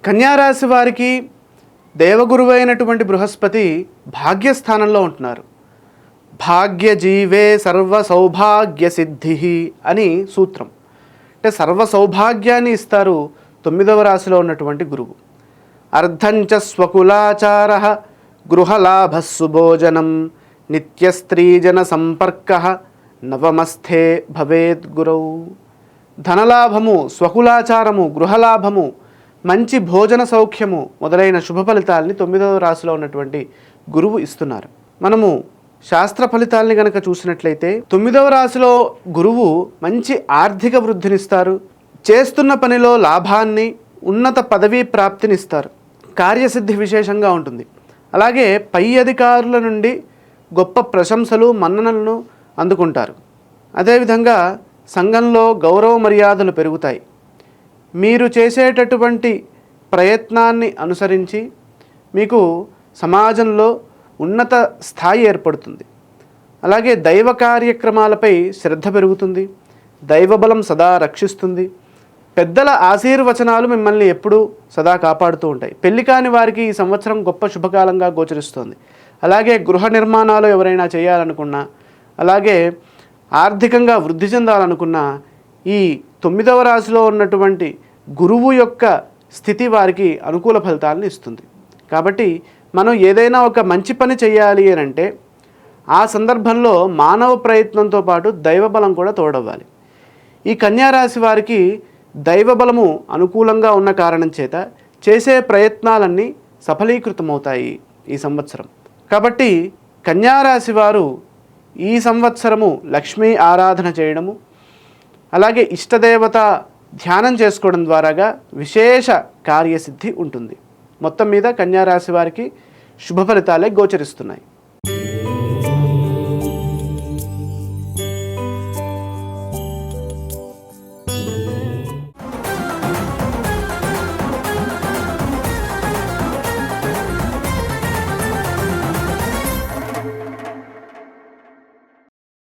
కన్యారాశి వారికి దేవగురువు అయినటువంటి బృహస్పతి భాగ్యస్థానంలో ఉంటున్నారు. భాగ్యజీవే సర్వ సౌభాగ్య సిద్ధి అని సూత్రం. అంటే సర్వ సౌభాగ్యాన్ని ఇస్తారు 9వ రాశిలో ఉన్నటువంటి గురువు. అర్ధంచ స్వకులాచార గృహలాభస్సు భోజనం నిత్యస్త్రీజన సంపర్క నవమస్థే భవేద్ గురౌ. ధనలాభము, స్వకులాచారము, గృహలాభము, మంచి భోజన సౌఖ్యము మొదలైన శుభ ఫలితాలని 9వ రాశిలో ఉన్నటువంటి గురువు ఇస్తున్నారు. మనము శాస్త్ర ఫలితాలని కనుక చూసినట్లయితే 9వ రాశిలో గురువు మంచి ఆర్థిక వృద్ధినిస్తారు. చేస్తున్న పనిలో లాభాన్ని, ఉన్నత పదవీ ప్రాప్తినిస్తారు. కార్యసిద్ధి విశేషంగా ఉంటుంది. అలాగే పై అధికారుల నుండి గొప్ప ప్రశంసలు, మన్ననలను అందుకుంటారు. అదేవిధంగా సంఘంలో గౌరవ మర్యాదలు పెరుగుతాయి. మీరు చేసేటటువంటి ప్రయత్నాన్ని అనుసరించి మీకు సమాజంలో ఉన్నత స్థాయి ఏర్పడుతుంది. అలాగే దైవ కార్యక్రమాలపై శ్రద్ధ పెరుగుతుంది. దైవబలం సదా రక్షిస్తుంది. పెద్దల ఆశీర్వచనాలు మిమ్మల్ని ఎప్పుడూ సదా కాపాడుతూ ఉంటాయి. పెళ్లి కాని వారికి ఈ సంవత్సరం గొప్ప శుభకాలంగా గోచరిస్తుంది. అలాగే గృహ నిర్మాణాలు ఎవరైనా చేయాలనుకున్నా, అలాగే ఆర్థికంగా వృద్ధి చెందాలనుకున్నా ఈ 9వ రాశిలో ఉన్నటువంటి గురువు యొక్క స్థితి వారికి అనుకూల ఫలితాలను ఇస్తుంది. కాబట్టి మనం ఏదైనా ఒక మంచి పని చేయాలి అని అంటే ఆ సందర్భంలో మానవ ప్రయత్నంతో పాటు దైవబలం కూడా తోడవ్వాలి. ఈ కన్యారాశి వారికి దైవబలము అనుకూలంగా ఉన్న కారణం చేత చేసే ప్రయత్నాలన్నీ సఫలీకృతమవుతాయి ఈ సంవత్సరం. కాబట్టి కన్యారాశి వారు ఈ సంవత్సరము లక్ష్మీ ఆరాధన చేయడము, అలాగే ఇష్టదేవత ధ్యానం చేసుకోవడం ద్వారాగా విశేష కార్యసిద్ధి ఉంటుంది. మొత్తం మీద కన్యారాశి వారికి శుభ ఫలితాలే గోచరిస్తున్నాయి.